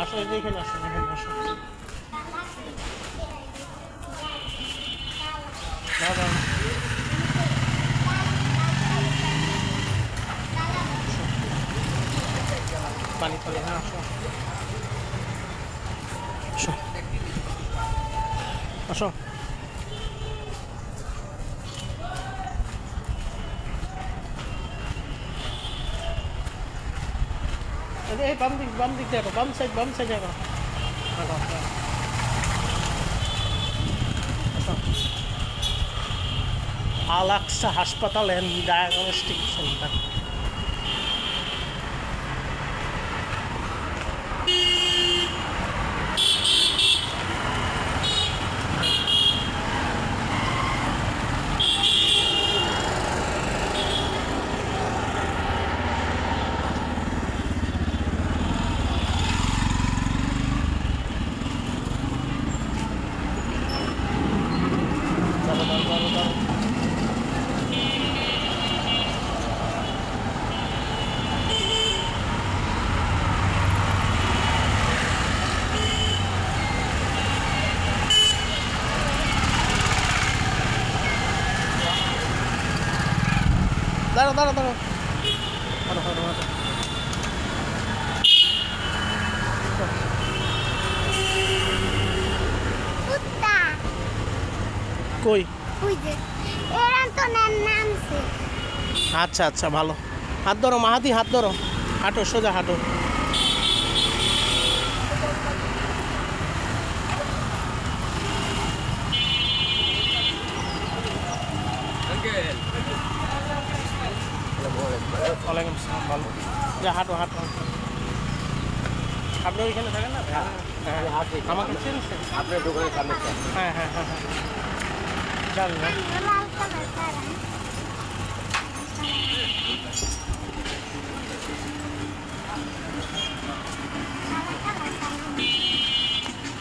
আসো এখানে আসো, এখানে আসো। দাদা পানি পড়ে, হ্যাঁ আসো আসো আসো। এই বাম দিক দেখো, বাম সাইড দেখো। আল-আকসা হাসপাতাল অ্যান্ড ডায়াগনস্টিক সেন্টার। দাঁড়ো। কই? আচ্ছা ভালো। হাত ধরো মাহাদি, হাত ধরো, হাঁটো সোজা হাঁটো। ওয়ালাইকুম আসসালাম, ভালো। যা হাঁটো। আপনি ওইখানে থাকেন না? হ্যাঁ, আমাকে চিনছেন? আপনার দোকানের সামনে। হ্যাঁ। জানি না।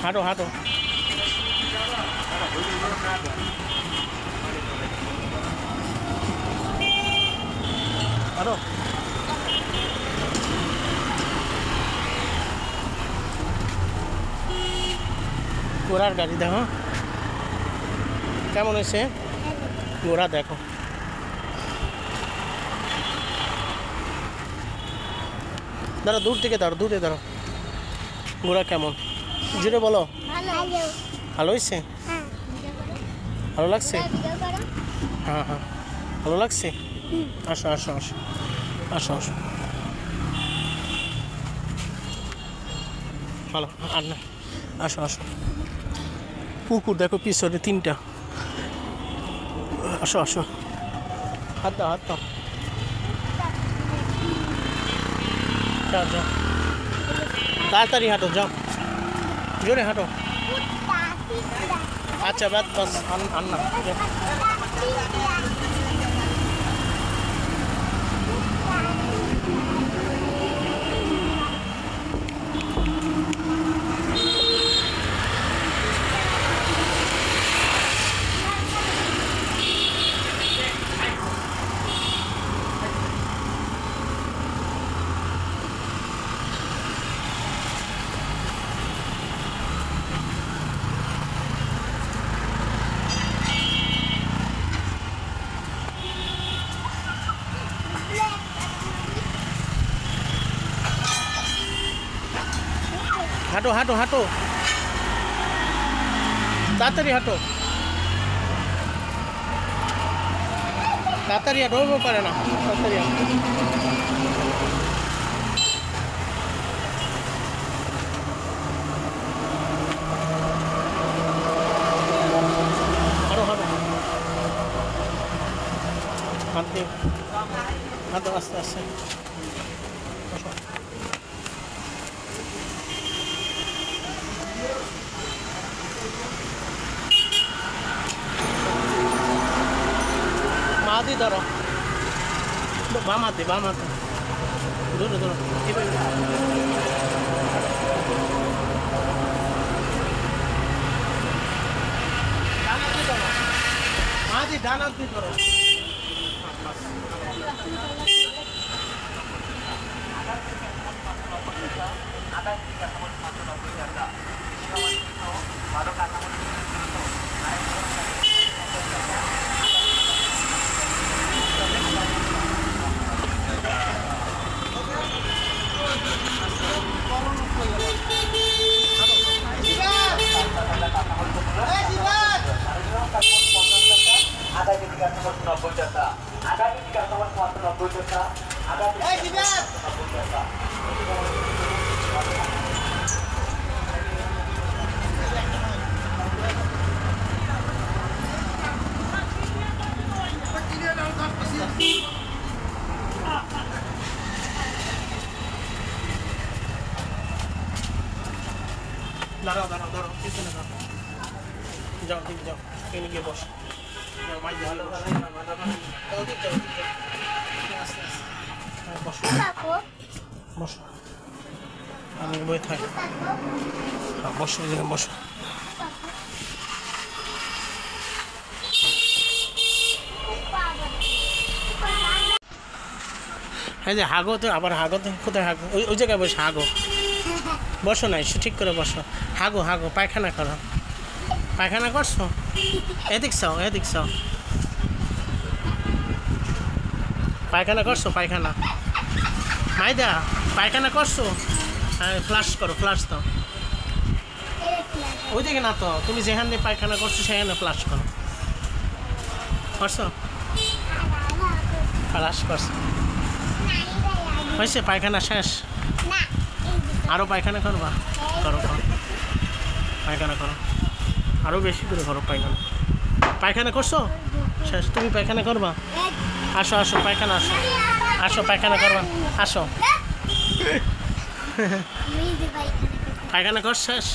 হাঁটো। ঘোড়ার গাড়ি দেখো কেমন হয়েছে, ঘোড়া দেখো। দাঁড়া, দূরে দাঁড়ো। ঘোড়া কেমন জুড়ে বলো। ভালো হয়েছে? ভালো লাগছে? হ্যাঁ ভালো লাগছে। আসো। ভালো আর না, আসো। পুকুর দেখো পিছনে 3টা। আসো। হাত দাও। যাও তাড়াতাড়ি হাঁটো, যাও জোরে হাঁটো। আচ্ছা বাস আন্না। হাঁটো তাড়াতাড়ি হাঁটো পারে না, তাড়াতাড়ি হাঁটো। হাঁটো আস্তে মাদি ধরো, বাম হাতে ধরো মাদি, ডান হাত দিয়ে ধরো। দাঁড়াও দাঁড়াও দাঁড়াও পিছনে দাঁড়াও যাও ঠিক যাও এখানে গিয়ে বসো যাও মাই ভালো ওদিক যাও ওদিক যাও আস্তে আস্তে বসো বসো আমি বই থাক হ্যাঁ বসো এখানে বসো হ্যাঁ যে হাগো তো আবার হাগো তো কোথায় হাগো ওই জায়গায় বসে হাগো বসো না এসে ঠিক করে বসো হাগো হাগো পায়খানা করো পায়খানা করছো এদিক চাও পায়খানা করছো পায়খানা মাইদা পায়খানা করছো হ্যাঁ ফ্লাশ করো ফ্লাশ দাও ওই দিকে না তো তুমি যেখানে পায়খানা করছো সেখানে ফ্লাশ করো করছো ফ্লাশ করছো হয়েছে পায়খানা শেষ আরও পায়খানা করবা করো করো পায়খানা করো আরও বেশি করে করো পায়খানা পায়খানা করছো শেষ তুমি পায়খানা করবা আসো আসো পায়খানা আসো আসো পায়খানা করবা আসো পায়খানা কর শেষ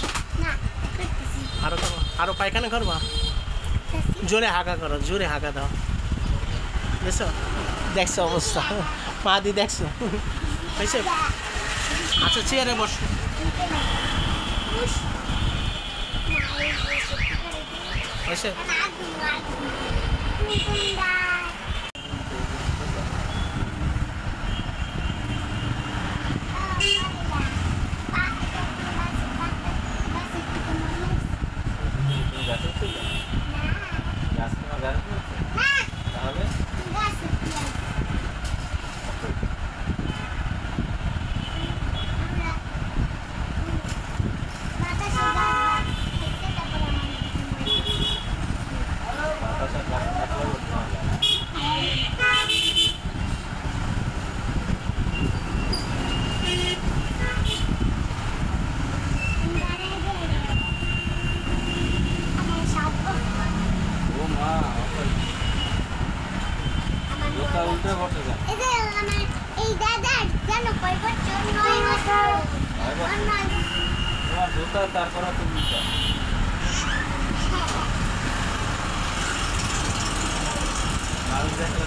আরও করো আরও পায়খানা করবা জোরে হাঁকা করো জোরে হাঁকা দাও দেখছো দেখছো অবস্থা মা দি দেখছো হয়েছে আচ্ছা চেয়ারে বসো হয়েছে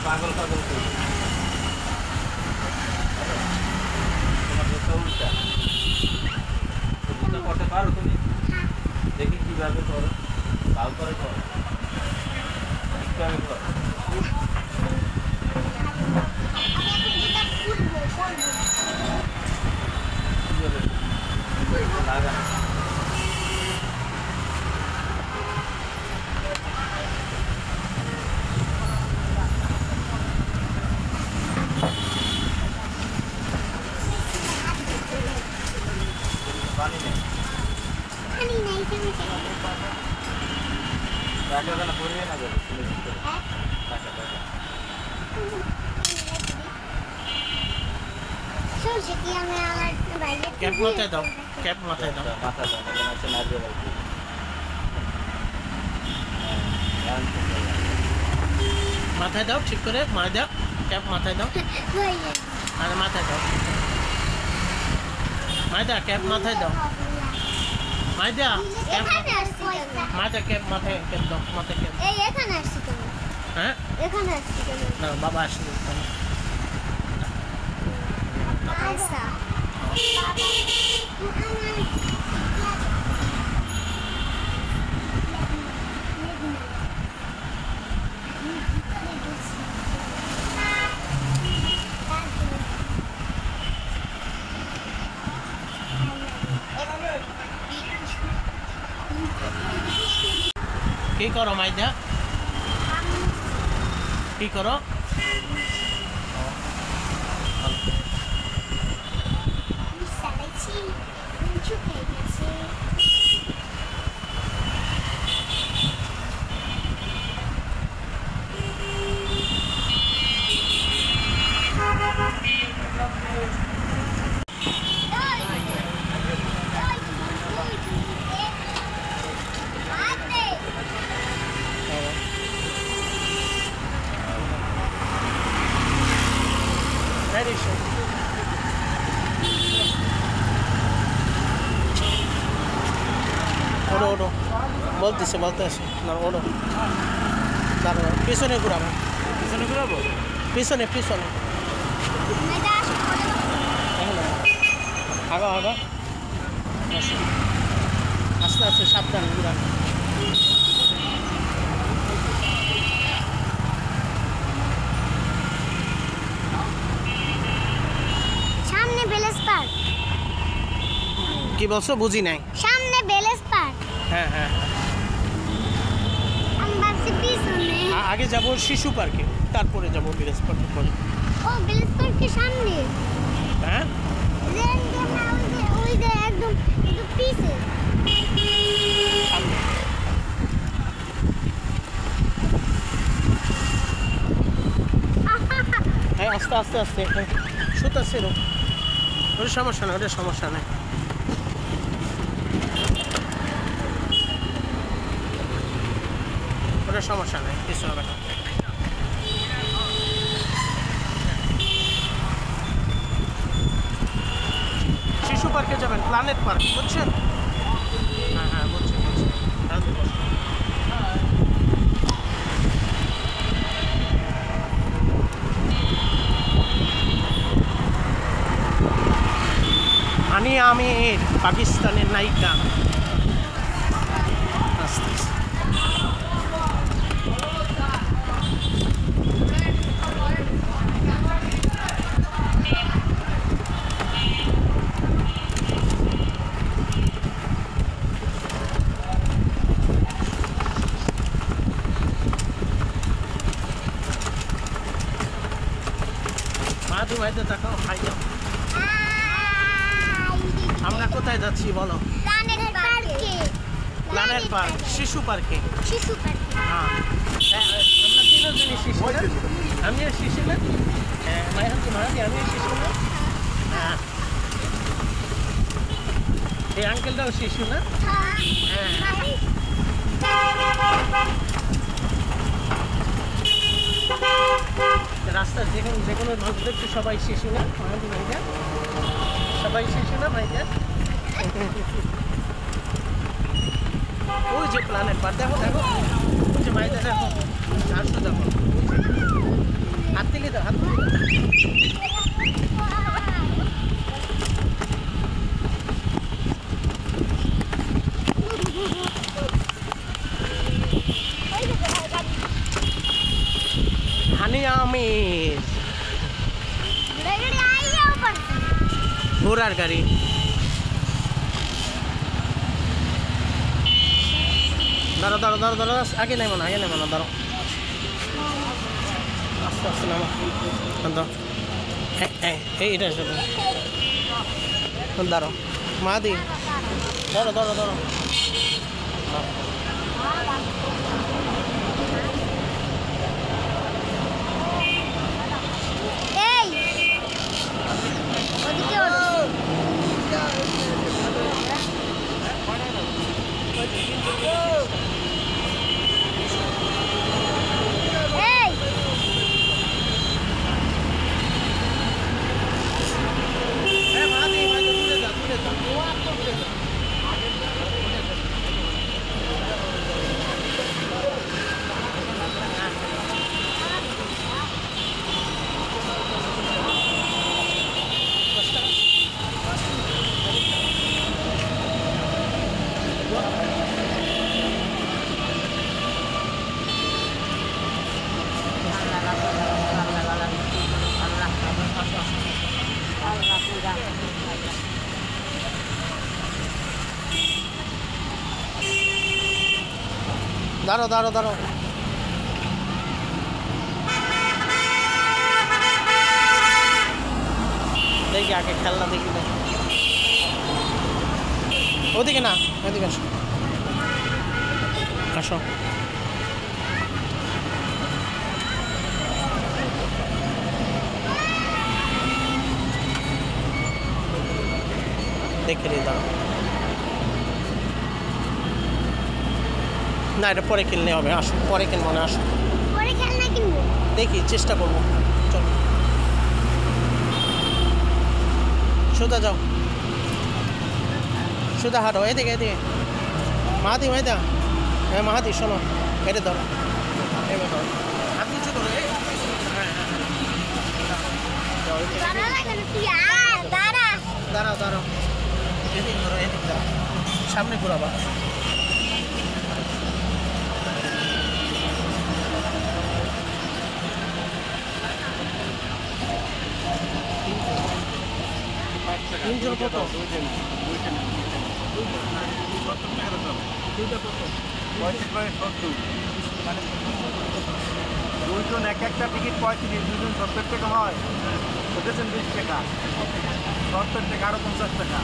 পাগল পাগল তোমার জুতা উল্টা জুতা করতে পারো তুমি দেখি কিভাবে করো ভালো করে করো কিভাবে করো লাগা पानी नहीं ना पूरी ना करो कैप माथे दाओ माथा दाओ ऐसे ना दे माथा दाओ ठीक करे मार दाओ कैप माथा दाओ अरे माथा दाओ माथा कैप माथा दाओ माथा कैप माथा कैप माथा कैप दाओ माथा कैप ए এখানে আসছি তুমি হ্যাঁ এখানে আসছি তুমি না বাবা আসছে তুমি আচ্ছা কি করো মাইদা? কি করো? ওড়ো ওড়ো বলতেছে বলতে আসে না ওড়ো দাঁড়ো পিছনে ঘুরাবো পিছনে ঘুরাবো পিছনে পিছনে আগা আগা আস্তে আস্তে সাবধান ঘুরানো সামনে বেলেস পার্ক কি বলছো বুঝি নাই সামনে বেলেস পার্ক হ্যাঁ হ্যাঁ আমি ভাবছি পিছনে আগে যাব শিশু পার্কে তারপরে যাব বিলেজ পার্কে পরে ও বেলেস পার্কের সামনে হ্যাঁ ওই যে একদম একটু পিছে সামনে হ্যাঁ আস্তে আস্তে আস্তে শুতাচ্ছে রো ওটা সমস্যা না ওটা সমস্যা নেই ওটা সমস্যা নেই কিছু হবে না শিশু পার্কে যাবেন প্ল্যানেট পার্ক বুঝছেন হ্যাঁ হ্যাঁ বুঝছি বুঝছি হানিয়া আমির পাকিস্তানের নায়িকা আস্তে আস্তে মাদু ভাইতে তাকাও খাই যাও আমরা কোথায় যাচ্ছি বলো প্ল্যানেট পার্কে প্ল্যানেট পার্ক শিশু পার্কে শিশু পার্কে হ্যাঁ আমরা তিনজনই শিশু না আমিও শিশু না হ্যাঁ মায়ান্তি মাহাদি আমিও শিশু না হ্যাঁ এই আঙ্কেলটাও শিশু না রাস্তার যে কোনো দেখছি সবাই শিশু না মাহাদি ভাইটা সবাই শিশু না ভাইটা ওই যে প্ল্যানেট পার্ক দেখো দেখো ওই যে ভাইটা দেখো আসো দেখো হাত তুলি দাও হাত তুলি দাও হানিয়া আমির ঘোড়ার গাড়ি দাঁড়ো দাঁড়ো দাঁড়ো দাঁড়ো আগে নেই মনে দাঁড়ো আস্তে আস্তে নামো দাঁড়ো এইটা সাথে দাঁড়ো মাদি ধরো ধরো ধরো দাঁড়াও দাঁড়াও দাঁড়াও। দেখি আগে খেলনা দেখি না, ওদিকে না, এদিকে আসো আসো। দেখে রে দাঁড়াও। না এটা পরে কিনলে হবে, আসো পরে কিনবো না, আসো পরে খেলনা কিনবো। দেখি চেষ্টা করবো। চলো সোজা যাও, সোজা হাঁটো, এদিকে এদিকে। মাহাদি মাহিদা, হ্যাঁ মাহাদি শোনো, এটা ধরো, এবার ধরো, হাত নিচে ধরো। হ্যাঁ হ্যাঁ দাঁড়া লাগে না তুই, আর দাঁড়া। দাঁড়াও দাঁড়াও, এদিক ধরো, এদিক দাঁড়াও, সামনে ঘোরাবা। তিনজন কত? দুইজন এক একটা টিকিট 35, দুজন 70 টাকা হয়, বুঝেছেন? 20 টাকা, 70 টাকা, আরো 50 টাকা।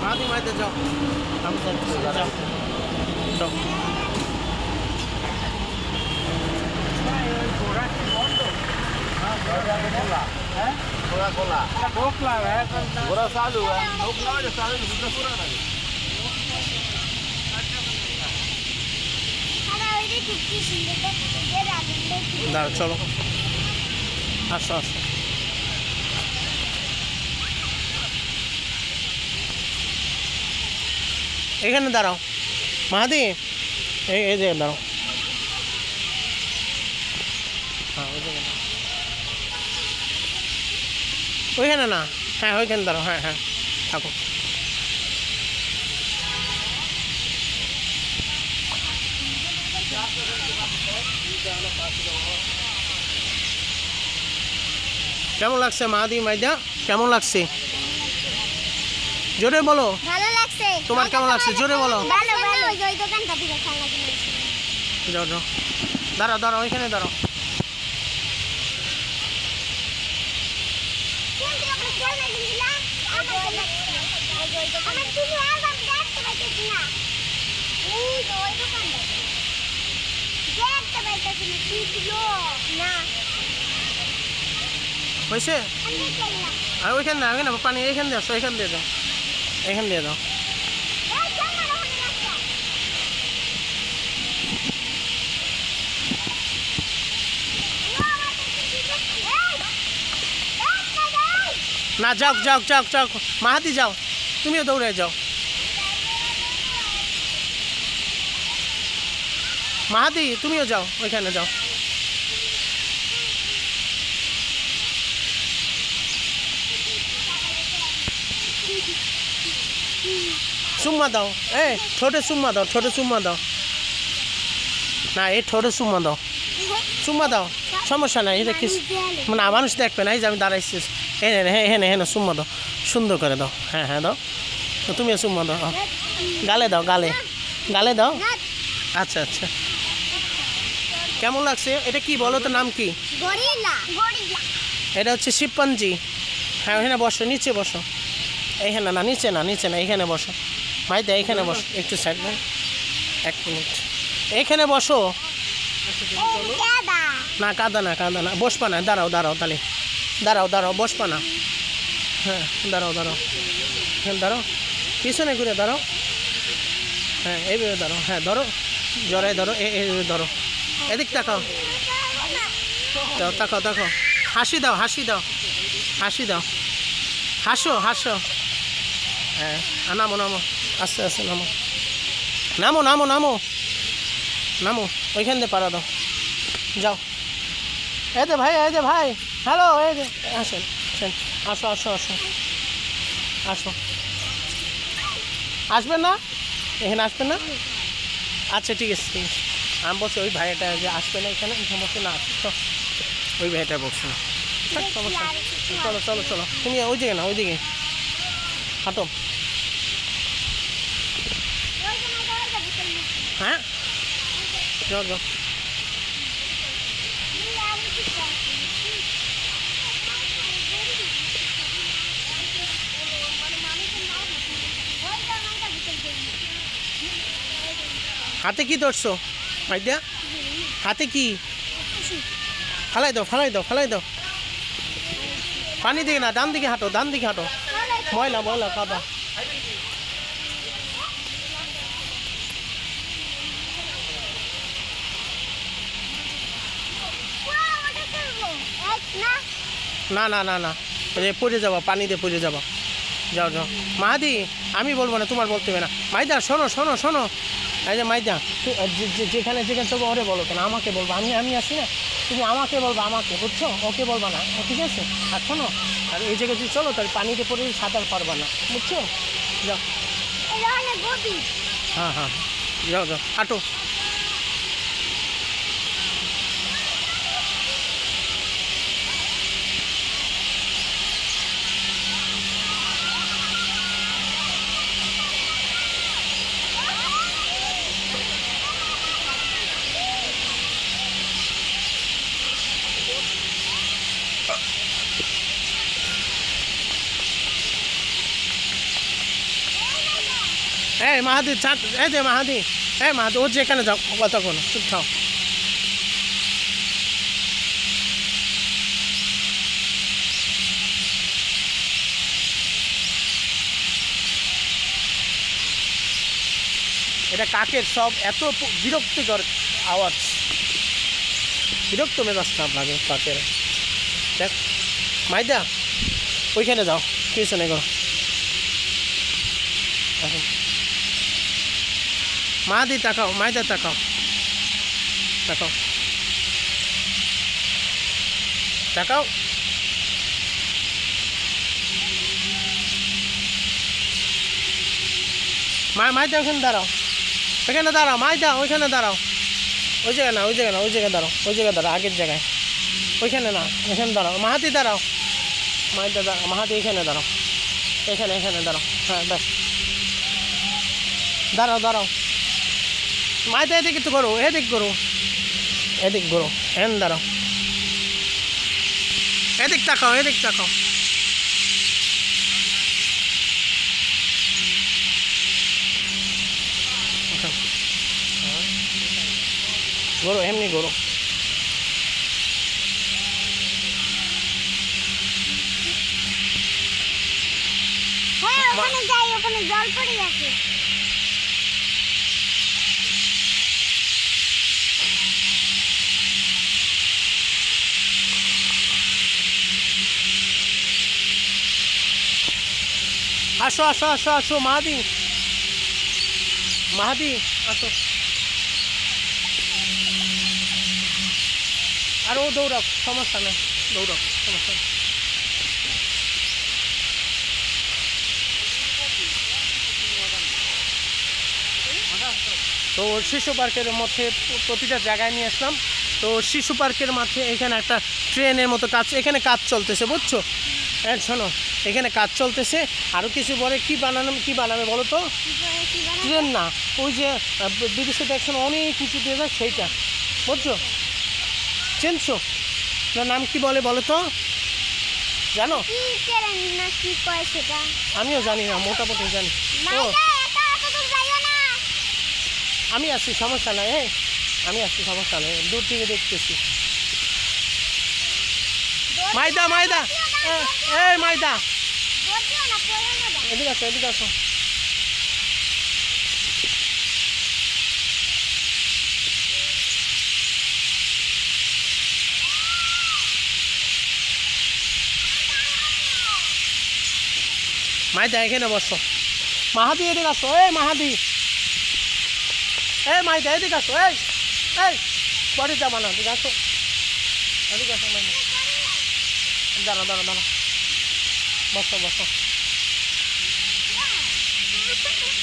মাহাদি মাহিদা যাও, আমি যাচ্ছি, যাও যাও। घोड़ा खोला, घोड़ा चालू है, चालू पूरा लगे। আরে ওইটা খুব কি সুন্দর দেখতে, এর আগে দেখি। দাঁড়াও চলো, আসো আসো। এখানে দাঁড়াও মাহাদি, এই যে দাঁড়াও। হ্যাঁ ওইখানে না, হ্যাঁ ওইখানে দাঁড়াও, হ্যাঁ হ্যাঁ থাকো। কেমন লাগছে মাহাদি মাইদা, কেমন লাগছে জোরে বলো। ভালো লাগছে। তোমার কেমন লাগছে জোরে বলো। ভালো ভালো, ওই যে ওই দোকানটা থেকে খেলনা কিনেছি। যাও যাও, দাঁড়াও দাঁড়াও, ওইখানে দাঁড়াও। কোন থেকে আমরা খেলনা কিনছিলাম? আমার তুমি আর আমি দেখতে পাইতেছি না। ওই যে ওই দোকানটা দেখতে পাইতেছি না, কি ছিল না। হয়েছে? আমি খেলনা আর ওইখানে না, ওইখানে পানি, এইখান দিয়ে আসো, এইখান দিয়ে দাও, এইখান দিয়ে দাও। এই খেলনা ওখানে রাখো। না যাও যাও যাও যাও, মাহাদি যাও, তুমিও দৌড়ে যাও। মাহাদি তুমিও যাও, ওইখানে যাও। চুম্মা দাও, ঠোঁটে চুম্মা দাও, ঠোঁটে চুম্মা দাও। না এই ঠোঁটে চুম্মা দাও, চুম্মা দাও, সমস্যা নাই। এটা কিছু না, মানুষ দেখবে না, এই যে আমি দাঁড়াইছি। হ্যাঁ হ্যাঁ হ্যাঁ চুম্মা দাও, সুন্দর করে দাও। হ্যাঁ হ্যাঁ দাও, তুমিও চুম্মা দাও, গালে দাও, গালে গালে দাও। আচ্ছা আচ্ছা, কেমন লাগছে? এটা কি বলো তো, নাম কি? Gorilla, gorilla. এটা হচ্ছে শিবপাঞ্জি। হ্যাঁ ওখানে বসো, নিচে বসো। এইখানে না, নিচে না, নিচে না, এইখানে বসো। মাইদা এইখানে বসো, একটু সাইড না, 1 মিনিট এইখানে বসো। দাদা না কাদা না, কাদা না, বসবা না, দাঁড়াও দাঁড়াও, তাহলে দাঁড়াও দাঁড়াও, বসবা না। হ্যাঁ দাঁড়াও দাঁড়াও, হ্যাঁ দাঁড়াও, পিছনে ঘুরে দাঁড়াও। হ্যাঁ এইভাবে দাঁড়াও, হ্যাঁ ধরো, জড়াই ধরো, এইভাবে ধরো। এদিক তাকাও, দাও তাকাও, তাকাও, হাসি দাও, হাসি দাও, হাসি দাও, হাসো হাসো। হ্যাঁ নামো নামো, আস্তে আস্তে নামো, নামো নামো নামো নামো, ওইখান দিয়ে পাড়া দাও। যাও। এই যে ভাই হ্যালো, এই যে আসেন আসেন, আসো আসো আসো আসো। আসবেন না, এখানে আসবেন না? আচ্ছা ঠিক আছে ঠিক আছে। আমি বলছি ওই ভাইটা যে আসবে না এখানে, সমস্যা না আসো, ওই ভাইটা বলছে না। সমস্যা, চলো চলো চলো, তুমি ওই দিকে না, ওইদিকে হাঁটো। হ্যাঁ যাও যাও। হাতে কি ধরছো মাইদা? হাতে কি? ফালাই দাও ফালাই দাও ফালাই দাও। পানি দিকে না, ডান দিকে হাঁটো, ডান দিকে হাঁটো। ময়লা ময়লা কাদা। না না না না, পড়ে যাবা, পানিতে পড়ে যাবা। যাও যাও মাহাদি, আমি বলবো না, তোমার বলতে হবে না। মাইদা শোনো শোনো শোনো, এই যে মাইদা যেখানে যেখানে চলবো ওরে বলো কেন, আমাকে বলবো, আমি আসি না, তুমি আমাকে বলবো, আমাকে, বুঝছো? ওকে বলবা না, ঠিক আছে? আর শোনো, আর এই জায়গায় যদি চলো তাহলে পানিতে পড়ে সাঁতার পারবা না, বুঝছো? যাও। হ্যাঁ হ্যাঁ যাও যাও হাঁটো। এই মাহাদি চাট, এই যে মাহাদি, এই মাহাদি ওর যেখানে যাও, কথা কোনো চুপ খাও। এটা কাকের সব এত বিরক্তিকর আওয়াজ, বিরক্ত মেজাজ খারাপ লাগে কাকের। দেখ মাইদা ওইখানে যাও, পিছনে করো। মাহাদি তাকাও, মাইদা তাকাও, তাকাও তাকাও। মাইদা ওখানে দাঁড়াও, ওইখানে দাঁড়াও মাইদা, ওইখানে দাঁড়াও। ওই জায়গায় না, ওই জায়গায় না, ওই জায়গায় দাঁড়াও, ওই জায়গায় দাঁড়াও, আগের জায়গায়, ওইখানে না, এখানে দাঁড়াও। মাহাদি দাঁড়াও, মাইদা দাঁড়াও, মাহাদি এখানে দাঁড়াও, এখানে এখানে দাঁড়াও। হ্যাঁ ব্যাস, দাঁড়াও দাঁড়াও। মাইদা এদিকে তো করো, এদিক করো, এদিক করো, এন দাঁড়াও, এদিক তাকাও, এদিক তাকাও। গরো, এমনি গরো। হ্যাঁ ওখানে যাই, ওখানে জল পড়ে আছে। আসো আসো আসো আসো মাহাদি, মাহাদি আসো। আর ও দৌড়াও, সমস্যা নেই, দৌড়াও, সমস্যা নেই। তো শিশু পার্কের মধ্যে প্রতিটা জায়গায় নিয়ে আসলাম। তো শিশু পার্কের মাঠে এখানে একটা ট্রেনের মতো কাজ, এখানে কাজ চলতেছে, বুঝছো? হ্যাঁ শোনো, এখানে কাজ চলতেছে। আরও কিছু পরে কী বানাবে বলো তো? ট্রেন না, ওই যে বিদেশে দেখছেন অনেক কিছু দিয়ে যায়, সেইটা, বুঝছো? চেনছো না? নাম কি বলে বলো তো, জানো? আমিও জানি না, মোটামুটি জানি। ও আমি আসছি, সমস্যা নাই, এই আমি আসছি, সমস্যা নেই, দূর থেকে দেখতেছি। মাইদা মাইদা, এই মাইদা এদিকে আসো, এদিকে আসো। মাইদা এখানে বসো। মাহাদি এদিকে আসো, এই মাহাদি, এই মাইদা এদিকে আসো, এই এই বাড়ি যাবা না, ঠিক আছে? ঠিক আছে মাইনা, দাঁড়া দাঁড়া দাঁড়া, বসো বসো,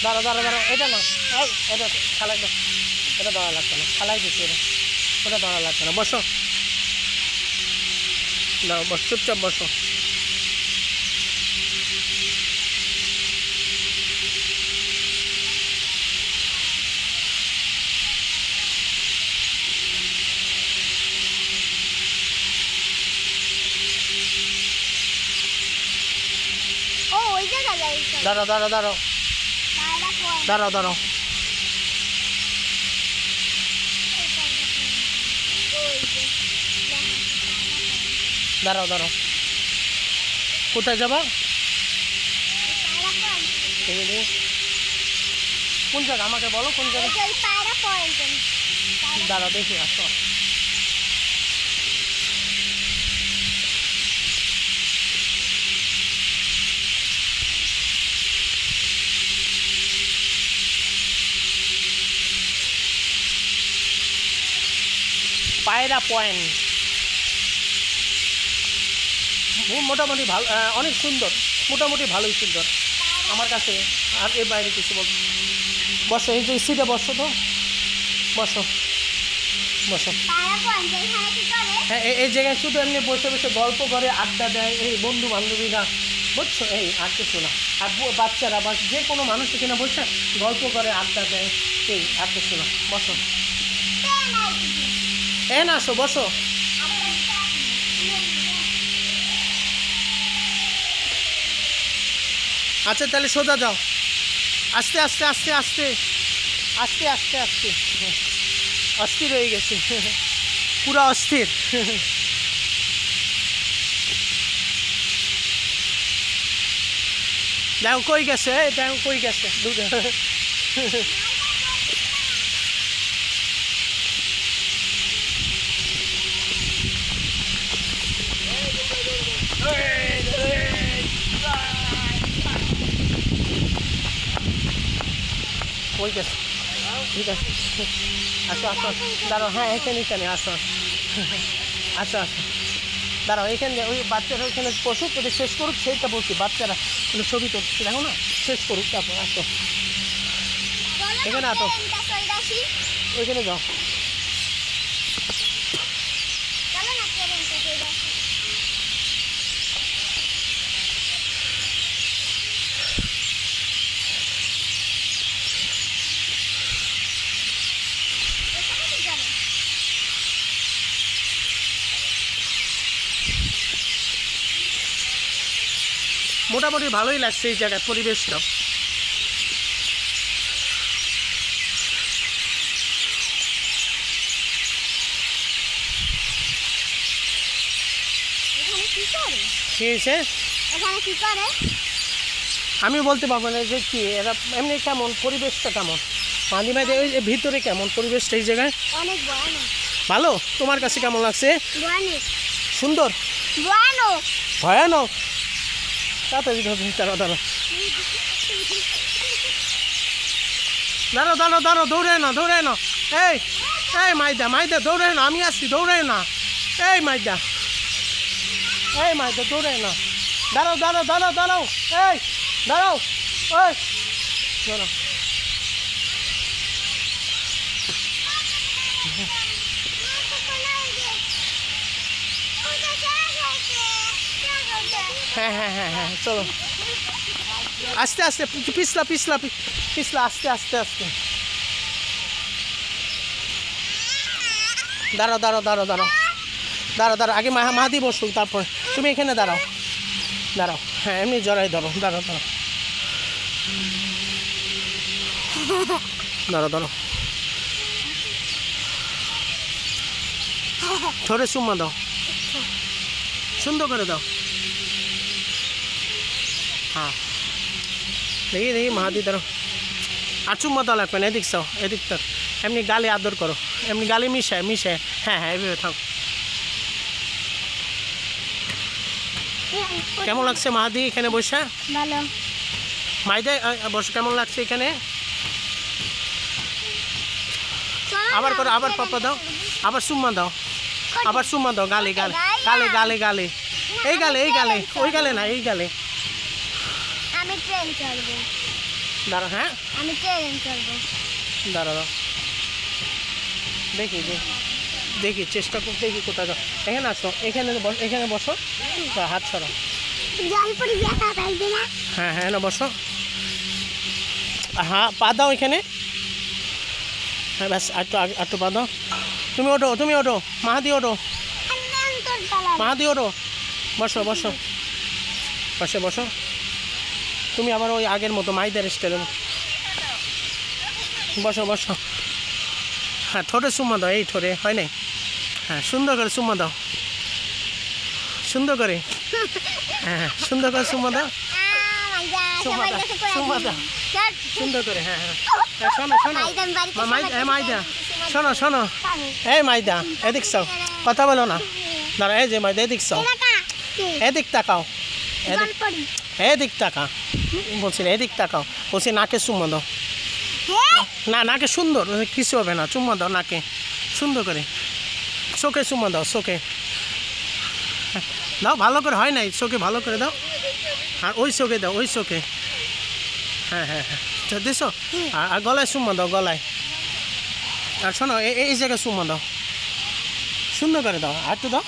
দাঁড়া দাঁড়া দাঁড়া, এটা না, এটা খালাই দাও, এটা দাঁড়া লাগছে না, খালাই দিচ্ছি এটা, ওটা দাঁড়া লাগছে না, বসো, দাঁড়া বস, চুপচাপ বসো। ও ওই জায়গা যাই দাঁড়াও দাঁড়াও দাঁড়াও দাঁড়াও দাঁড়াও, দাঁড়াও দাঁড়াও, কোথায় যাবা? কোন জায়গা আমাকে বলো, কোন জায়গা? দাঁড়াও দেখি, আসো। পায়রা পয়েন্ট মোটামুটি ভালো, অনেক সুন্দর, মোটামুটি ভালোই সুন্দর আমার কাছে। আর এর বাইরে কিছু বল, বসো, এই যে সিটে বসো তো, বসো বসো। হ্যাঁ, এই জায়গায় শুধু এমনি বসে বসে গল্প করে, আড্ডা দেয় এই বন্ধু বান্ধবীরা, বুঝছো? এই আর কিছু না। আর বাচ্চারা বা যে কোনো মানুষ এখানে বসে গল্প করে, আড্ডা দেয়, এই আর কিছু না। বসো, না আসো, বসো। আচ্ছা তাহলে সোজা যাও, আস্তে আস্তে আস্তে আস্তে আস্তে আস্তে আস্তে, অস্থির হয়ে গেছে, পুরা অস্থির। দেখো কই গেছে, দেখো কই গেছে, কই গেছে, ঠিক আছে, আসো আসো, দাঁড়াও, হ্যাঁ এখানে এখানে আসো, আচ্ছা আচ্ছা, দাঁড়াও এখানে, ওই বাচ্চারা ওইখানে পশুক ওদের শেষ করুক, সেইটা বলছি, বাচ্চারা কোনো ছবি তুলছে দেখো না, শেষ করুক তারপর আসো, এখানে আসো, ওইখানে যাও। মোটামুটি ভালোই লাগছে এই জায়গার পরিবেশটা। কি হয়েছে আমি বলতে পারবো না যে কি এরা এমনি কেমন পরিবেশটা, কেমন মাঝে মাঝে ওই ভিতরে কেমন পরিবেশটা এই জায়গায়? ভালো। তোমার কাছে কেমন লাগছে? সুন্দর, ভয়ানক। তাড়াতাড়ি দাঁড়াও দাঁড়াও দাঁড়াও দাঁড়াও দাঁড়াও, দৌড়ে না দৌড়ে না, এই এই মাইদা মাইদা দৌড়ে না, আমি আসছি, দৌড়ে না, এই মাইদা দৌড়ে না, দাঁড়াও দাঁড়াও দাঁড়াও দাঁড়াও, এই দাঁড়াও, ওই দাঁড়াও, হ্যাঁ হ্যাঁ হ্যাঁ হ্যাঁ, চলো আস্তে আস্তে, পিছলা পিছলা পিছলা, আস্তে আস্তে আস্তে, দাঁড়াও দাঁড়াও দাঁড়াও দাঁড়াও দাঁড়াও দাঁড়াও, আগে মাহাদি বসুক, তারপর তুমি এখানে দাঁড়াও, দাঁড়াও, হ্যাঁ এমনি জড়াই ধরো, দাঁড়াও দাঁড়াও দাঁড়াও দাঁড়াও, ধরে চুম্মা দাও, সুন্দর করে দাও, হ্যাঁ দেখি দেখি মাহাদি দাঁড়াও, আর চুম্মা দেওয়া লাগবে না, এদিক চাও, এদিক তো এমনি গালে আদর করো, এমনি গালে মিশায় মিশায়, হ্যাঁ হ্যাঁ এভাবে থাক। কেমন লাগছে মাহাদি এখানে বসে? ভালো। মাইদা বসে কেমন লাগছে এখানে? আবার করো, আবার পাপা দাও, আবার সুম্মা দাও, আবার সুম্মা দাও, গালে গালে গালে গালে গালে, এই গালে এই গালে, ওই গালে না, এই গালে। আমি ট্রেন চলবো। দাঁড়া, হ্যাঁ আমি ট্রেন চলবো। দাঁড়া দাও, দেখি দেখি দেখি চেষ্টা কর, দেখি কোথায় যাও। এখানে আসো, এখানে বসো, হাত সরো। জলপুরি ব্যথা পাইবে না? হ্যাঁ হ্যাঁ, না বসো, হ্যাঁ পা দাও এখানে, হ্যাঁ ব্যাস, একটু পা দাও। তুমি ওঠো, তুমি ওঠো, মাহাদি ওঠো, মাহাদি ওঠো, বসো বসো বসে বসো। তুমি আবার ওই আগের মতো মাইদের স্টাইলে বসো বসো। হ্যাঁ ঠোঁটে চুম্মা দাও, এই ঠোঁটে হয় নাই, হ্যাঁ সুন্দর করে চুম্মা দাও, সুন্দর করে, হ্যাঁ হ্যাঁ সুন্দর করে চুম্মা দাও, চুম্মা দাও, চুম্মা দাও সুন্দর করে, হ্যাঁ হ্যাঁ। শোনো শোনো মাইদা, শোনো শোনো, এই মাইদা এদিক চাও, কথা বলো না, দাঁড়া, এই যে মাইদা এদিক চাও, এদিক তাকাও, এদিক তাকা বলছি, এদিক তাকাও বলছি, নাকে চুম্মা দাও, না নাকে সুন্দর, কিছু হবে না, চুম্মা দাও নাকে সুন্দর করে, চোখে চুম্মা দাও, চোখে দাও, ভালো করে হয় নাই, চোখে ভালো করে দাও, আর ওই চোখে দাও, ওই চোখে, হ্যাঁ হ্যাঁ হ্যাঁ দিছো, আর গলায় চুম্মা দাও, গলায়, আর শোনো এই জায়গায় চুম্মা দাও, সুন্দর করে দাও, আর একটু দাও,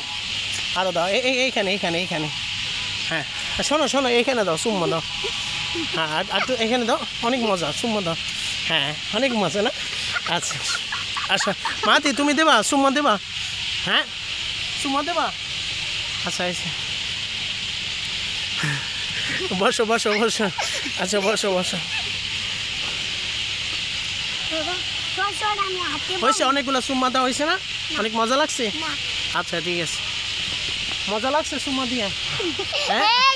আরও দাও, এইখানে এইখানে এইখানে, হ্যাঁ শোনো শোনো, এইখানে দাও চুম্মা দাও, হ্যাঁ আর একটু এখানে দাও, অনেক মজা, চুম্মা দাও, হ্যাঁ অনেক মজা না, আচ্ছা আচ্ছা মাতি তুমি দেবা, চুম্মা দেবা, হ্যাঁ চুম্মা দেবা, আচ্ছা আচ্ছা বসো বসো বসো, আচ্ছা বসো বসো, হয়েছে অনেকগুলো চুম্মা দেওয়া হয়েছে না, অনেক মজা লাগছে, আচ্ছা ঠিক আছে, মজা লাগছে চুম্মা দিয়ে, হ্যাঁ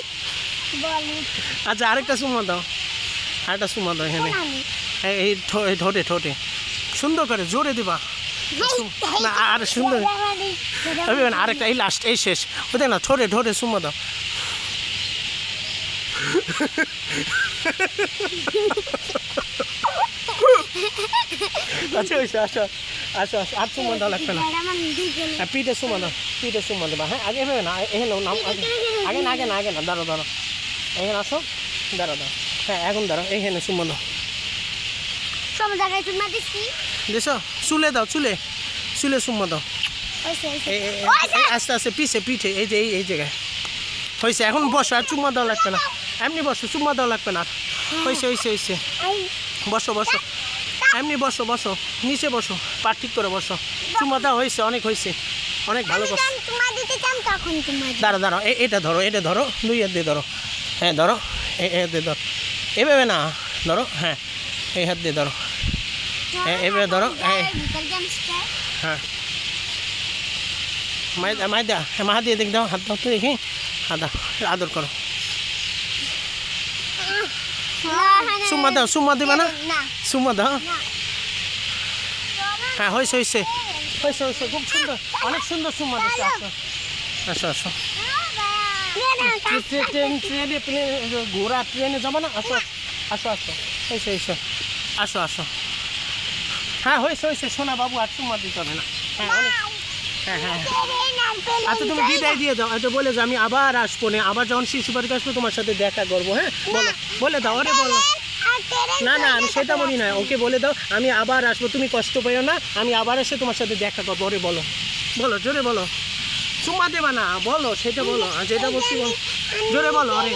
আচ্ছা আরেকটা চুম্মা দাও, আরেকটা চুম্মা দাও এখানে, এই ঠোঁটে ঠোঁটে সুন্দর করে জোরে দিবা, না আর সুন্দর, আরেকটা, এই লাস্ট, এই শেষ, ওদের না ঠোঁটে ঠোঁটে চুম্মা দাও, আচ্ছা ওইসে আসো আসো আসো, আর চুম্মা দাও লাগবে না, পিঠে চুম্মা দাও, পিঠে চুম্মা দেবা, হ্যাঁ আগে ভেবে না, এখানে নাম আগে না, আগে না, আগে না, দাঁড়ো দাঁড়ো, এখানে আসো, দাঁড়ো দাঁড়ো, হ্যাঁ এখন দাঁড়ো, এইখানে চুম্মা দাও, দিছো, চুলে দাও, চুলে চুলে চুম্মা দাও, আস্তে আস্তে পিছে পিঠে, এই যে এই জায়গায় হয়েছে, এখন বসো, আর চুম্মা দেওয়া লাগবে না, এমনি বসো, চুম্মা দেওয়া লাগবে না, হয়েছে হয়েছে হয়েছে, বসো বসো, এমনি বসো বসো, নিচে বসো, পা ঠিক করে বসো, চুম্মা দেওয়া হয়েছে, অনেক হয়েছে, অনেক ভালো করছো, দাঁড়ো দাঁড়ো, এটা ধরো, এটা ধরো, দুই হাত দিয়ে ধরো, হ্যাঁ ধরো, এই হাত দিয়ে ধরো, এভাবে না ধরো, হ্যাঁ এই হাত দিয়ে ধরো, এভাবে ধরো, হ্যাঁ মাইদা, হ্যাঁ মা দিয়ে দেখ দাও, হাত দাও তো দেখি, হাত দাও, আদর করো, চুম্মা দাও, চুম্মা দেবা না, চুম্মা দাও, হ্যাঁ হয়েছে হয়েছে হয়েছে হয়েছে, খুব সুন্দর, অনেক সুন্দর চুম্মা দিচ্ছে, আসো আসো আসো, ট্রেনে ঘোড়া ট্রেনে যাবো না, আসো আসো আসো, হয়েছে হয়েছে, আসো আসো, হ্যাঁ হয়েছে হয়েছে, সোনা বাবু আর চুম্মা দিতে হবে না, হ্যাঁ অনেক, হ্যাঁ হ্যাঁ আচ্ছা তুমি বিদায় দিয়ে দাও, এটা বলে যে আমি আবার আসবো না, আবার যখন শিশু বাড়িতে আসবো তোমার সাথে দেখা করবো, হ্যাঁ বলো, বলে দাও, আরে বলো, না না আমি সেটা বলি না, ওকে বলে দাও আমি আবার আসবো, তুমি কষ্ট পেও না, আমি আবার এসে তোমার সাথে দেখা করবো, ওরে বলো, বলো জোরে বলো, চুম্মা দেবা না, বলো সেটা বলো, যেটা বলছি বলো, জোরে বলো, আরে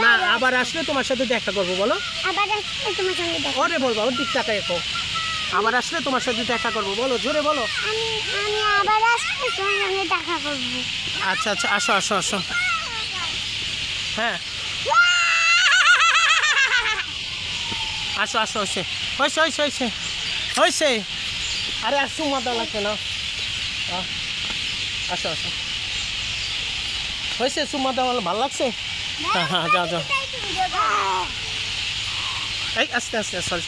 না আবার আসলে তোমার সাথে দেখা করবো, বলো, ওরে বলবো, ওর দিক টাকা এখো, আবার আসলে তোমার সাথে দেখা করবো, বলো জোরে বলো, আচ্ছা আচ্ছা আসো আসো আসো, হ্যাঁ আসো আসো, হয়েছে হয়েছে হয়েছে হয়েছে হয়েছে, আরে আর চুম্মা দেওয়া লাগবে না, আসো আসো, হয়েছে চুম্মা দেওয়া, ভালো লাগছে, হ্যাঁ হ্যাঁ যাও যাও, এই আস্তে আস্তে সরি,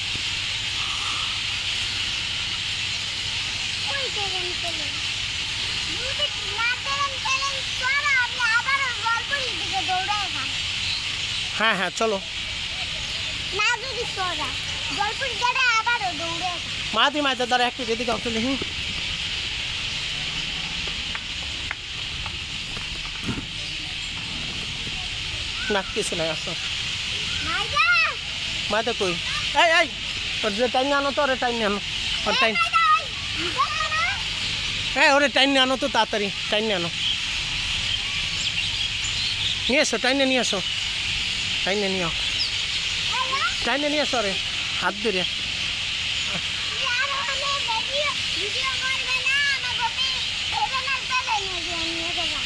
হ্যাঁ হ্যাঁ চলো, না যদি জলপুরি আবারও দৌড়ে মাদি মাইতে দ্বারা একটু এদিকে তুলে না কিছু নাই আসো মাইদা মাইতে কই এই ওর যে টাইম আনো তো ওরে টাইম আনো ওর টাইম ওরে টাইম আনো তো তাড়াতাড়ি টাইম আনো নিয়ে এসো টাইনে নিয়ে আসো টাইনে নিয়ে টাইনে নিয়ে আসো রে হাত ধরে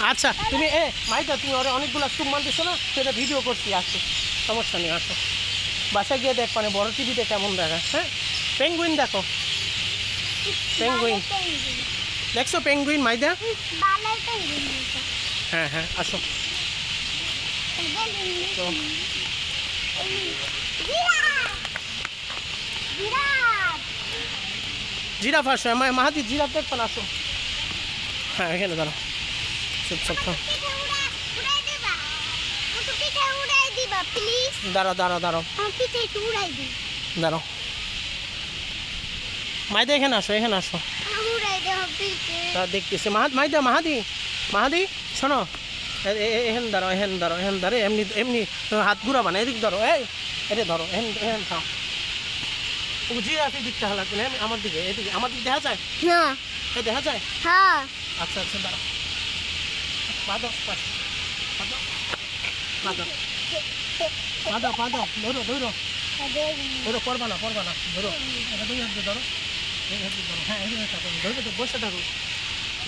আচ্ছা তুমি মাইদা তুমি ওরে অনেকগুলো চুম্মান দিছো না সেটা ভিডিও করছি আসো সমস্যা নেই আসো বাসায় গিয়ে দেখ মানে বড় টিভিতে কেমন দেখা হ্যাঁ পেঙ্গুইন দেখো পেঙ্গুইন দেখছো পেঙ্গুইন মাইদা হ্যাঁ হ্যাঁ আসো জিরাফ আসো মাহাতি জিরাফ দেখবেন আসো হ্যাঁ এখানে দাঁড়াও চুপচাপ দাঁড়াও দাঁড়াও দাঁড়াও দাঁড়াও মাইদা এখানে আসো তা দেখতেছি মাইদা মাহাদি শোনো এহেন দাঁড়াও এমনি এমনি হাত ঘুরাবা না এদিক ধরো এটা ধরো এহেন থাও জিরাফি দিকটা লাগবে না আমার দিকে এদিকে আমার দিকে দেখা যায় না দেখা যায় হ্যাঁ আচ্ছা আচ্ছা দাঁড়াও পাদো ধরো পড়বা না ধরো এটা দুই হাত দিয়ে ধরো হ্যাঁ ধরো বসে থাকো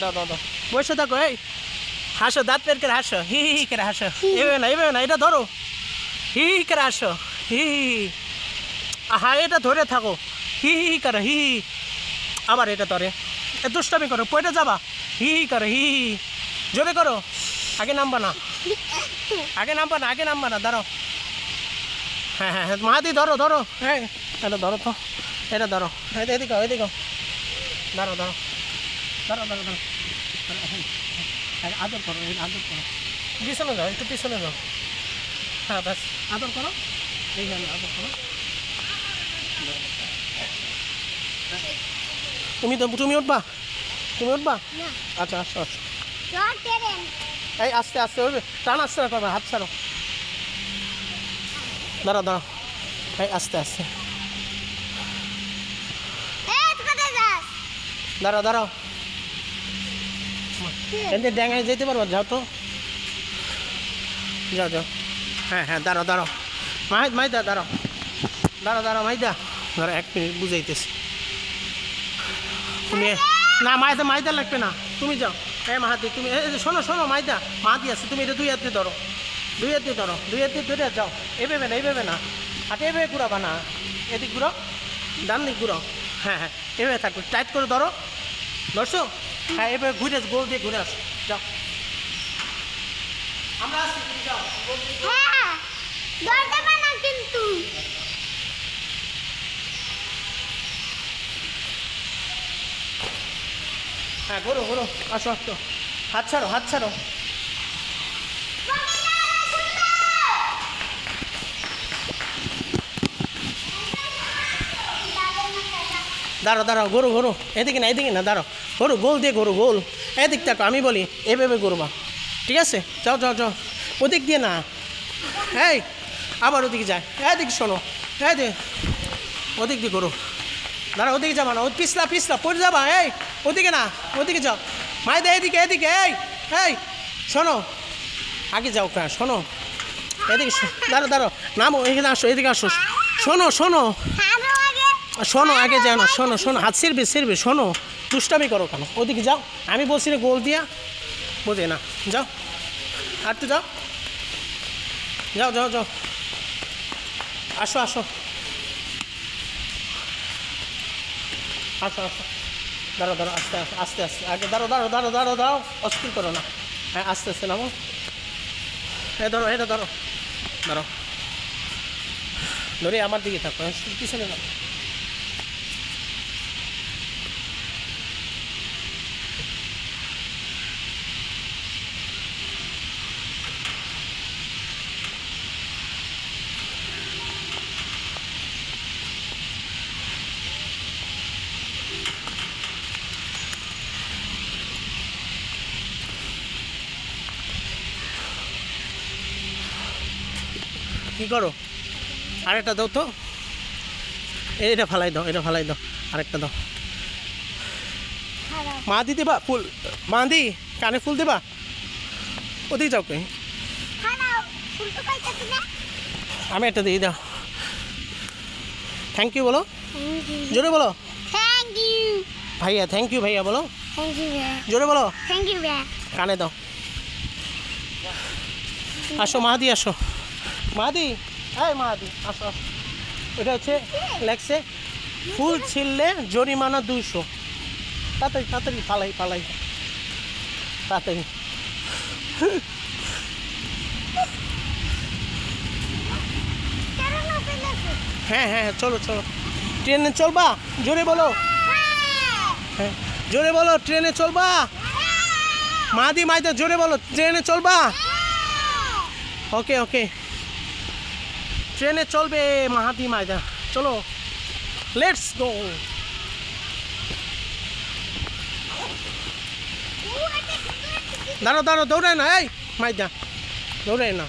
দাও বসে থাকো এই হাসো দাঁত বের করে হাসো হি করে হাসো এবে না এটা ধরো হি করে হাসো হি হ্যাঁ এটা ধরে থাকো হি করে হি আবার এটা ধরে দুষ্টামি করো পয়টা যাবা হি করে হি জোরে করো আগে নামবা না দাঁড়ো হ্যাঁ মাহাদি ধরো হ্যাঁ এটা ধরো তো এটা ধরো এদিকে দাঁড়ো আদর করো পিছনে যাও একটু পিছনে যাও হ্যাঁ ব্যাস আদর করো এইখানে আদর করো তুমি উঠবা আচ্ছা আসো এই আস্তে ওই টান আস্তে করবে হাত ছাড়ো দাঁড়াও এই আস্তে দাঁড়াও এতে ড্যাঙায় যেতে পারবো যাও তো যাও হ্যাঁ দাঁড়াও মাইদা দাঁড়াও মাইদা ধরো 1 মিনিট বুঝাইতেছি তুমি না মাইদা লাগবে না তুমি যাও মাহাদি তুমি শোনো মাহাদি আছে তুমি এটা দুই হাত দিয়ে ধরো দুই হাত দিয়ে ধরে যাও এইভাবে না হাতে এভাবে ঘুরাবা না এদিক ঘুরো ডান দিক ঘুরো হ্যাঁ এভাবে থাকবে টাইট করে ধরছো হ্যাঁ এভাবে গোল দিয়ে ঘুরে আসো যাও আমরা আসছি তুমি যাও কিন্তু হ্যাঁ ঘোরো আসো হাত ছাড়ো দাঁড়াও ঘোরো এদিকে না দাঁড়াও গোল দিয়ে গোল এদিক দেখো আমি বলি এভাবে ঘুরবা ঠিক আছে যাও ওদিক দিয়ে না আবার ওদিকে যায় এদিকে শোনো ওদিক দিয়ে ঘোরো দাঁড়া ওদিকে যাবা না পিছলা পড়ে যাবা ওদিকে না ওদিকে যাও মাইদা এদিকে শোনো আগে যাও শোনো এদিকে দাঁড়াও নামো এখানে আসো এদিকে আসো শোনো আগে যাও না শোনো হাত ছিড়বে শোনো দুষ্টামি করো কেন ওদিকে যাও আমি বলছি রে গোল দিয়া বোঝে না যাও আর তো যাও আসো দাঁড়াও আস্তে আগে দাঁড়াও অস্থির করো না হ্যাঁ আস্তে নামো এটা ধরো ধরে আমার দিকে থাকো পিছনে নাও কি করো? আরেকটা দাও তো, এটা ফালাই দাও, এটা ফালাই দাও, আরেকটা দাও। মা দি দেবা ফুল, মা দি কানে ফুল দেবা, ওদিকে যাও কে, আমি একটা দিয়ে দাও। থ্যাংক ইউ বলো, জোরে বলো। থ্যাংক ইউ ভাইয়া, থ্যাংক ইউ ভাইয়া বলো, থ্যাংক ইউ জোরে বলো। থ্যাংক ইউ কানে দাও। আসো মাহাদি, আসো মাহাদি, হ্যাঁ মাহাদি আসো আসো। এটা হচ্ছে লেগছে ফুল ছিললে জরিমানা 200। তাড়াতাড়ি তাড়াতাড়ি পালাই পালাই তাড়াতাড়ি। হ্যাঁ হ্যাঁ চলো চলো, ট্রেনে চলবা, জোরে বলো, হ্যাঁ জোরে বলো, ট্রেনে চলবা। মাহাদি মাইদা জোরে বলো, ট্রেনে চলবা। ওকে ওকে, ট্রেনে চলবে মাহাদি মাইদা, চলো লেটস গো। দাঁড়ো দাঁড়ো, দৌড়ায় না, এই মাইদা দৌড়ায় না।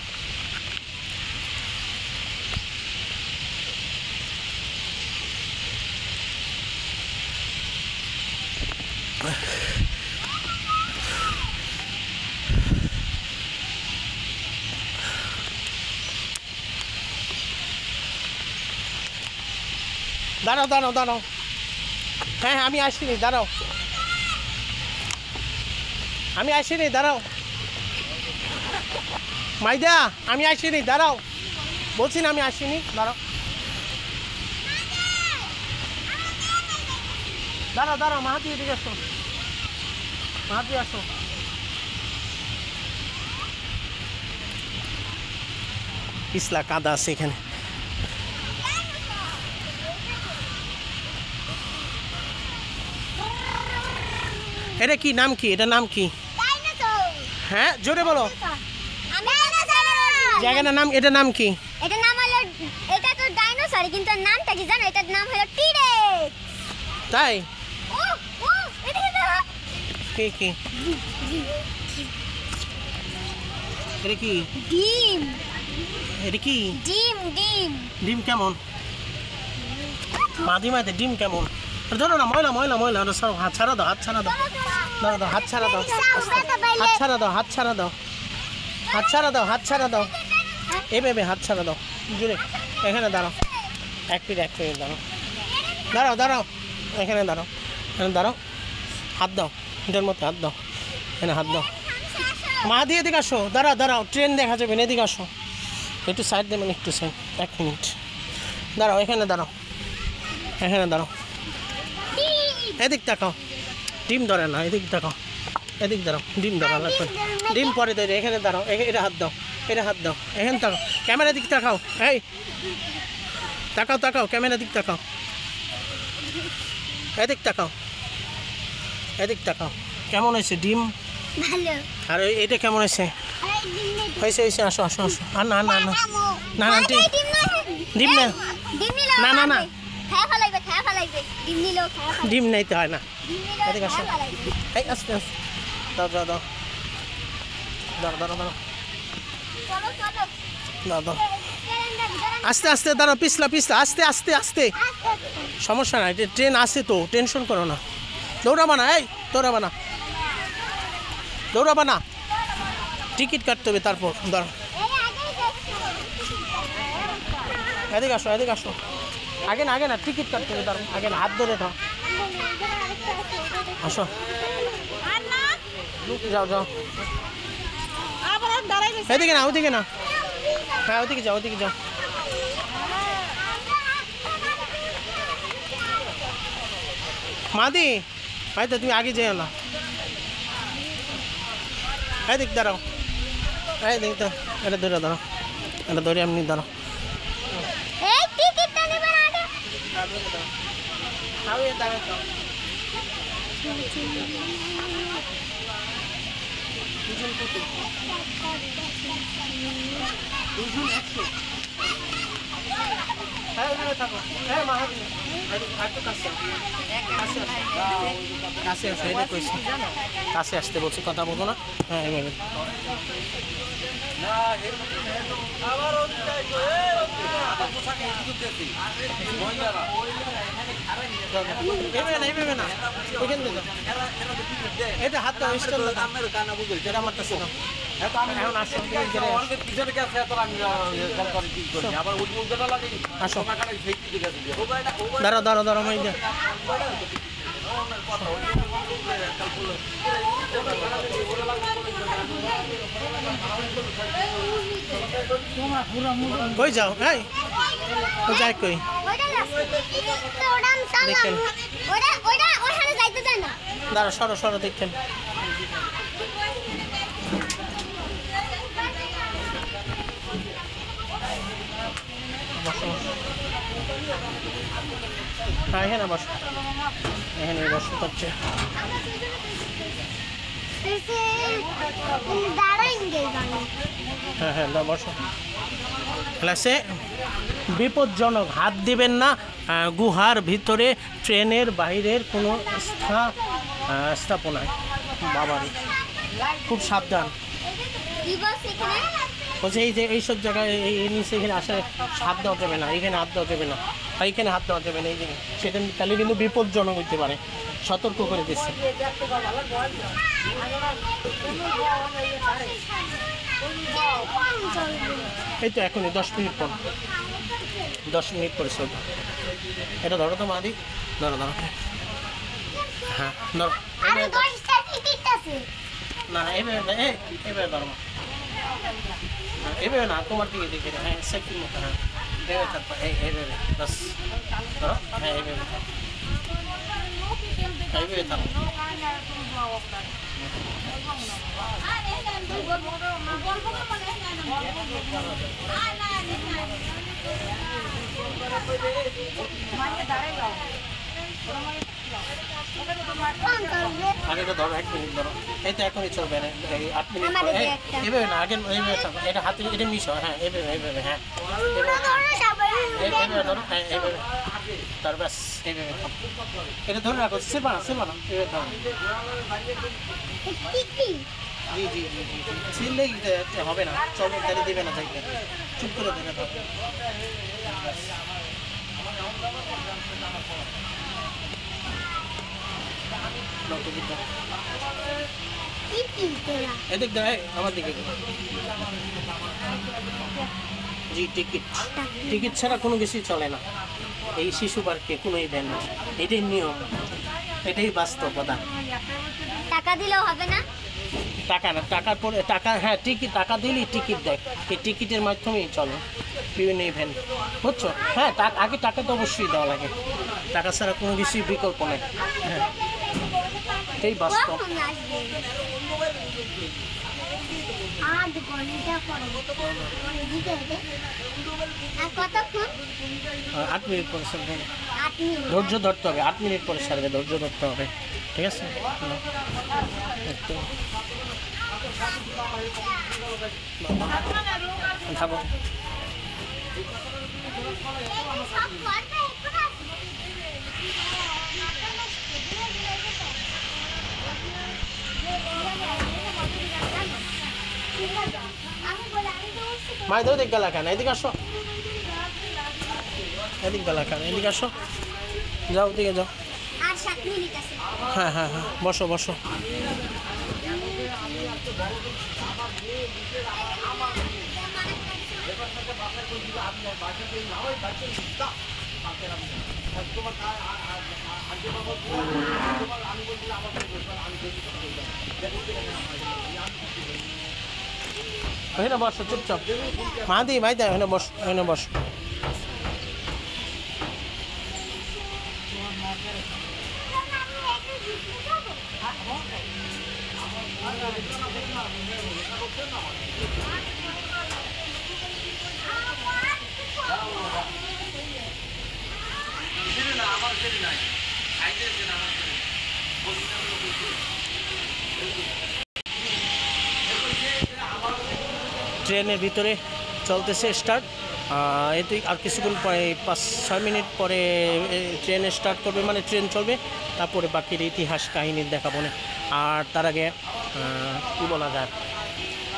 দাঁড়াও দাঁড়াও দাঁড়াও, হ্যাঁ হ্যাঁ আমি আসিনি, দাঁড়াও আমি আসিনি, দাঁড়াও মাইদা আমি আসিনি, দাঁড়াও বলছি না আমি আসিনি, দাঁড়াও দাঁড়াও দাঁড়াও। মাহাদি এদিকে আসো, মাহাদি আসো। পিছলা কাদা আছে এখানে। এটা কি নাম, কি এটা নাম কি? হ্যাঁ জোরে বলো, জায়গাটার নাম, এটা নাম কি? এটা নাম হলো, এটা তো ডাইনোসর কিন্তু নামটা কি জানো? এটার নাম হলো টি-রেক্স। তাই ও ও এটা কি কি এটা কি? ডিম এটা কি? ডিম ডিম ডিম কেমন? মাদি মাইতে ডিম কেমন? ধরো না, ময়লা ময়লা ময়লা, ওটা সব হাত ছাড়া দাও, হাত ছাড়া দাও, দাও দাও, হাত ছাড়া দাও, হাত ছাড়া দাও, হাত ছাড়া দাও, হাত ছাড়া দাও, হাত ছাড়া দাও, এভাবে হাত ছাড়া দাও জুড়ে। এখানে দাঁড়াও, এক মিনিট দাঁড়াও, দাঁড়াও দাঁড়াও, এখানে দাঁড়াও, এখানে দাঁড়াও, হাত দাও, এটার মধ্যে হাত দাও, এখানে হাত দাও। মা দিয়ে এদিকে আসো, দাঁড়াও দাঁড়াও, ট্রেন দেখা যাবে না, এদিকে আসো, একটু সাইড দেবেন, একটু সাইড, এক মিনিট দাঁড়াও, এখানে দাঁড়াও, এখানে দাঁড়াও, এদিক তাকাও, ডিম ধরে না, এদিক তাকাও, এদিক দাঁড়াও, ডিম ধরা লাগবে, ডিম পরে ধরে, এখানে দাঁড়াও, এটা হাত দাও, এটা হাত দাও, এখানে তাকাও, ক্যামেরা দিক তাকাও, এই তাকাও তাকাও, ক্যামেরা দিক তাকাও, এদিক তাকাও, এদিক তাকাও। কেমন হয়েছে ডিম? ভালো। আর এটা কেমন হয়েছে? হয়েছে হয়েছে, আসো আসো আসো। আর না না না না না, ডিম না, না না না, ডিম নাইতে হয় না, এদিকে আসো, এই আস্তে আস্তে, দাও দাও দাও দাও দাও দাও দাও দাও, আস্তে আস্তে দাঁড়াও, পিছলা পিছলা, আস্তে আস্তে আস্তে, সমস্যা নাই, ট্রেন আসে তো, টেনশন করো না, দৌড়াবা না, এই দৌড়াবা না, দৌড়াবা না, টিকিট কাটতে হবে তারপর, দাঁড়াও, এদিকে আসো, এদিকে আসো, আগে না আগে না, টিকিট কাটতে হবে, দাঁড়াও আগে না, হাত ধরে দাও, আসো, যাও যাও, এদিকে না, ওদিকে না, হ্যাঁ ওদিকে যাও, ওদিকে যাও, মাদি ভাই তো তুমি আগে যেও না, এদিক দাঁড়াও, এদিক দাও, এটা ধরে দাঁড়াও, এটা ধরে এমনি দাঁড়াও, হ্যাঁ থাকো, হ্যাঁ মাহাদি একটু কাছে আসো, এটা কইছি কাছে আসতে বলছি, কথা বলো না। হ্যাঁ এভাবে এইভাবে না ওইখান থেকে এটা হাত দাও, স্টাইল এটা আমার কাছে দাও। এখন আসো, আসো দাঁড়াও দাঁড়াও দাঁড়াও মাই দে। কই যাও? এই ও যাই কই দেখেন, দাঁড়া সরো সরো দেখেন। হ্যাঁ এখানে বসো, এখানে বসো হচ্ছে। হ্যাঁ হ্যাঁ বসো। ক্লাসে বিপজ্জনক, হাত দিবেন না গুহার ভিতরে, ট্রেনের বাইরের কোনো স্থাপনায়। বাবারে খুব সাবধান বলছে। এই যে এইসব জায়গায় এই নিচে এখানে আসলে হাত দেওয়া যাবে না, এখানে হাত দেওয়া যাবে না, আর এখানে হাত দেওয়া যাবে না। এই যে সেটা তাহলে কিন্তু বিপজ্জনক হতে পারে, সতর্ক করে দিচ্ছে। এই তো এখনই 10 মিনিট পর, 10 মিনিট পরে চলবে। এটা ধরো তো মাদি, ধরো ধরো। হ্যাঁ ধরো, না এভাবে এভাবে ধরো, এভাবে না তোমার দিকে দেখে। হ্যাঁ সেফটির মতো, হ্যাঁ এভাবে থাকবো, এইভাবে বাস ধরো। হ্যাঁ এইভাবে এইভাবে থাকবো। আগেটা ধরো, 1 মিনিট ধরো। এই তো এখনই চলবে না, 8 মিনিট পরে এভাবে না, আগে এইভাবে থাকো। এটা হাতে এটা মিশো, হ্যাঁ এইভাবে এইভাবে, হ্যাঁ এইভাবে ধরো। হ্যাঁ এইভাবে তার ব্যাস এইভাবে থাকো। এটা ধরে রাখো, সেবা না এইভাবে ধরো। জি জি জি জি ছিললেই হবে না, চলো তাহলে দেবে না চাইতে, চুপ করে দেবে থাকো। এদিক দেয় আমার দিকে। জি টিকিট ছাড়া কোনো কিছুই চলে না এই শিশু পার্কে, কোনো ইভেন্ট না। এটাই নিয়ম, এটাই বাস্তবতা। টাকা দিলেও হবে না? টাকা না, টাকার পরে টাকা, হ্যাঁ টিকিট, টাকা দিলেই টিকিট দেয়। এই টিকিটের মাধ্যমেই চলে বিভিন্ন ইভেন্ট, বুঝছো? হ্যাঁ আগে টাকা তো অবশ্যই দেওয়া লাগে, টাকা ছাড়া কোনো কিছুই বিকল্প নেই। হ্যাঁ এই বাস্তব। 8 মিনিট পরে ছাড়বে, ধৈর্য ধরতে হবে। 8 মিনিট পরে ছাড়বে, ধৈর্য ধরতে হবে, ঠিক আছে? খাবো মাই ধরে দেখ গেলা কেন? এদিকে আসো, এদিক গেলা কেন? এদিকে আসো, যাও দিকে যাও। হ্যাঁ হ্যাঁ হ্যাঁ বসো বসো। এখানে বসো চুপচাপ, মাদি ভাই দেয়, এখানে বস, এখানে বস। ট্রেনের ভিতরে চলতেছে স্টার্ট। এতে আর কিছুক্ষণ পরে 5-6 মিনিট পরে ট্রেন স্টার্ট করবে, মানে ট্রেন চলবে, তারপরে বাকির ইতিহাস কাহিনী দেখাবো না। আর তার আগে কী বলা যায়,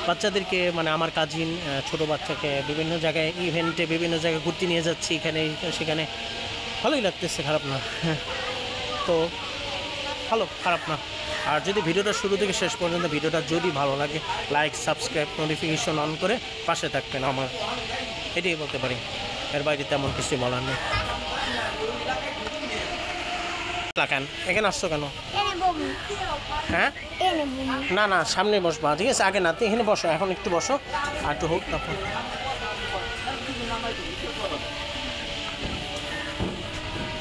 বাচ্চাদেরকে মানে আমার কাজিন ছোটো বাচ্চাকে বিভিন্ন জায়গায় ইভেন্টে বিভিন্ন জায়গায় ঘুরতে নিয়ে যাচ্ছি, এখানে সেখানে ভালোই লাগতেছে, খারাপ না। তো ভালো, খারাপ না। আর যদি ভিডিওটা শুরু থেকে শেষ পর্যন্ত ভিডিওটা যদি ভালো লাগে, লাইক, সাবস্ক্রাইব, নোটিফিকেশন অন করে পাশে থাকবেন আমার, এটাই বলতে পারি। এর বাইরে তেমন কিছুই বলার নেই। কেন এখানে আসছো কেন? হ্যাঁ না না, সামনে বসবা, ঠিক আছে? আগে না, এখানে বসো, এখন একটু বসো, আর একটু হোক, তারপর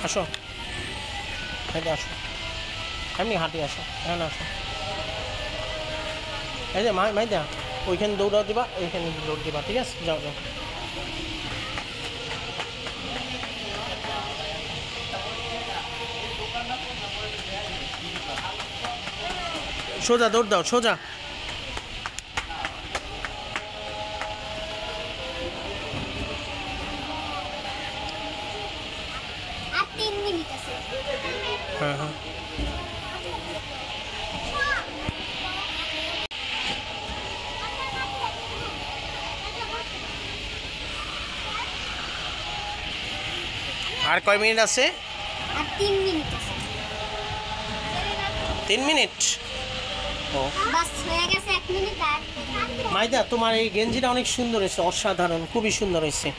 আসো, হেঁটে আসো, এমনি হাঁটি আসো, এখানে আসো। এই যে মাইদা, ওইখানে দৌড়াও দিবা, এইখানে দৌড় দিবা, ঠিক আছে? যাও যাও। সোজা দৌড় দাও, সোজা। আর 3 মিনিট আছে। হ্যাঁ হ্যাঁ, আর কয় মিনিট আছে? আর 3 মিনিট আছে। 3 মিনিট। ও বাস হয়ে গেছে 1 মিনিট আর। মাইদা, তোমার এই গেঞ্জিটা অনেক সুন্দর হয়েছে, অসাধারণ, খুবই সুন্দর হয়েছে,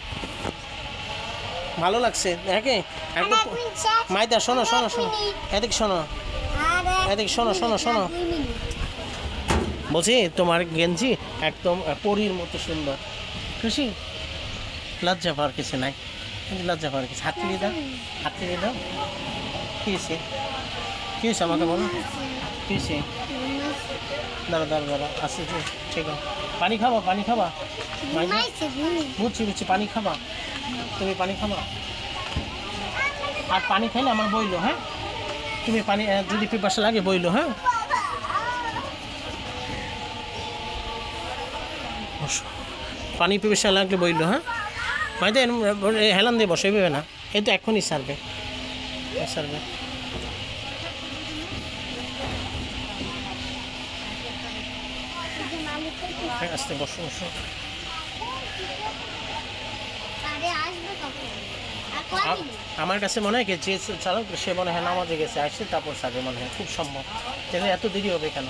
ভালো লাগছে। দেখে একদম। মাইদা শোনো শোনো শোনো, এদিক শোনো, এদিক শোনো শোনো শোনো, বলছি তোমার গেঞ্জি একদম পরীর মতো সুন্দর। খুশি? লজ্জা পাওয়ার কিছু নাই, লজ্জা পাওয়ার কিছু। হাত দিয়ে দাও, হাত দিয়ে দাও। কী হয়েছে? কী হয়েছে আমাকে বলো, কী হয়েছে? দাঁড়া দাঁড়া দাঁড়া, আসছে, ঠিক আছে। পানি খাবা, পানি খাবা? বুঝছি বুঝছি, পানি খাবা, তুমি পানি খাবা। আর পানি খাইলে আমার বইলো, হ্যাঁ? তুমি পানি যদি পিপাসা লাগে বইলো, হ্যাঁ? পানি পিপাসা লাগলে বইলো, হ্যাঁ? মাইদা হেলান দিয়ে বসে ভেবে না, এই তো এখনই সারবে, সারবে। আসতে বসো বসো। আমার কাছে মনে হয় যে চালক সে মনে হয় নামাজে গেছে, আসছে তারপর সারবে মনে হয়, খুব সম্ভব। তাহলে এত দেরি হবে কেন?